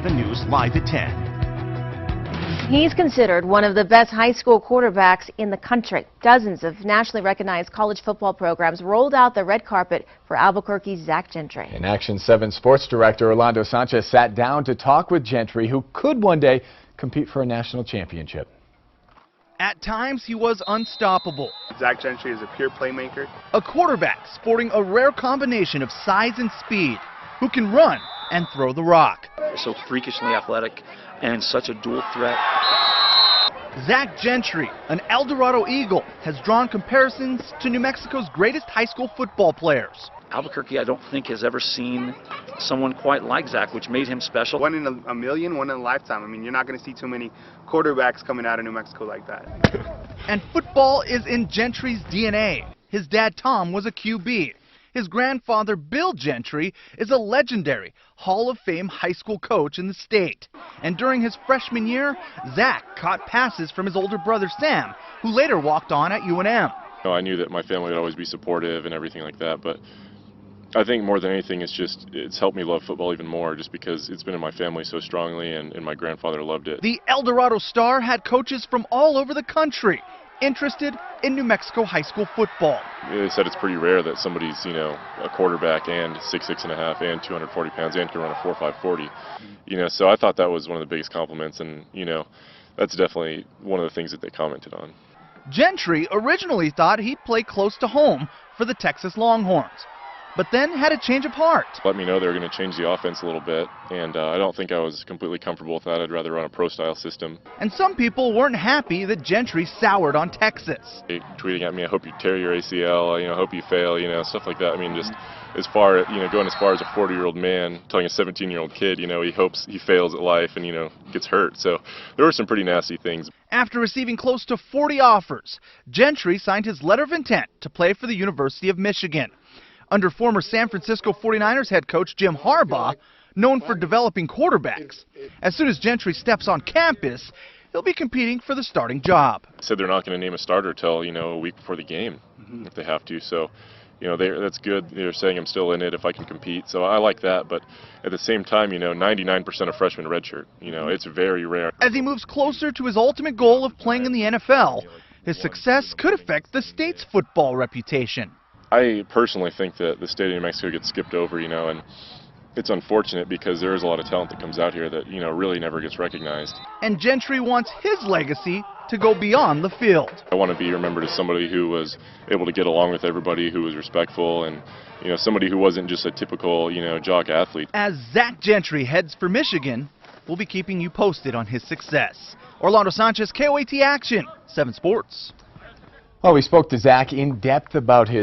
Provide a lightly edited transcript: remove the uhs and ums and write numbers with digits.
7 News Live at 10. He's considered one of the best high school quarterbacks in the country. Dozens of nationally recognized college football programs rolled out the red carpet for Albuquerque's Zach Gentry. And Action 7 sports director Orlando Sanchez sat down to talk with Gentry, who could one day compete for a national championship. At times, he was unstoppable. Zach Gentry is a pure playmaker. A quarterback sporting a rare combination of size and speed, who can run and throw the rock. So freakishly athletic and such a dual threat. Zach Gentry, an El Dorado Eagle, has drawn comparisons to New Mexico's greatest high school football players. Albuquerque, I don't think, has ever seen someone quite like Zach, which made him special. One in a million, one in a lifetime. I mean, you're not going to see too many quarterbacks coming out of New Mexico like that. And football is in Gentry's DNA. His dad, Tom, was a QB. His grandfather, Bill Gentry, is a legendary Hall of Fame high school coach in the state. And during his freshman year, Zach caught passes from his older brother, Sam, who later walked on at UNM. I knew that my family would always be supportive and everything like that, but I think more than anything, it's helped me love football even more, just because it's been in my family so strongly, and my grandfather loved it. The El Dorado Star had coaches from all over the country interested in New Mexico high school football. They said it's pretty rare that somebody's, a quarterback and 6'6.5" and 240 pounds and can run a 4.5 40. So I thought that was one of the biggest compliments, and that's definitely one of the things that they commented on. Gentry originally thought he'd play close to home for the Texas Longhorns, but then had a change of heart. Let me know they were going to change the offense a little bit, and I don't think I was completely comfortable with that. I'd rather run a pro-style system. And some people weren't happy that Gentry soured on Texas. They tweeting at me, I hope you tear your ACL, I hope you fail, stuff like that. I mean, just as far, going as far as a 40-year-old man telling a 17-year-old kid, he hopes he fails at life and, gets hurt. So there were some pretty nasty things. After receiving close to 40 offers, Gentry signed his letter of intent to play for the University of Michigan. Under former San Francisco 49ers head coach Jim Harbaugh, known for developing quarterbacks. As soon as Gentry steps on campus, he'll be competing for the starting job. Said they're not going to name a starter till, a week before the game, if they have to. So, that's good. They're saying I'm still in it if I can compete. So I like that. But at the same time, 99% of freshmen redshirt. It's very rare. As he moves closer to his ultimate goal of playing in the NFL, his success could affect the state's football reputation. I personally think that the state of New Mexico gets skipped over, and it's unfortunate because there is a lot of talent that comes out here that, really never gets recognized. And Gentry wants his legacy to go beyond the field. I want to be remembered as somebody who was able to get along with everybody, who was respectful, and, somebody who wasn't just a typical, jock athlete. As Zach Gentry heads for Michigan, we'll be keeping you posted on his success. Orlando Sanchez, KOAT Action, 7 Sports. Well, we spoke to Zach in depth about his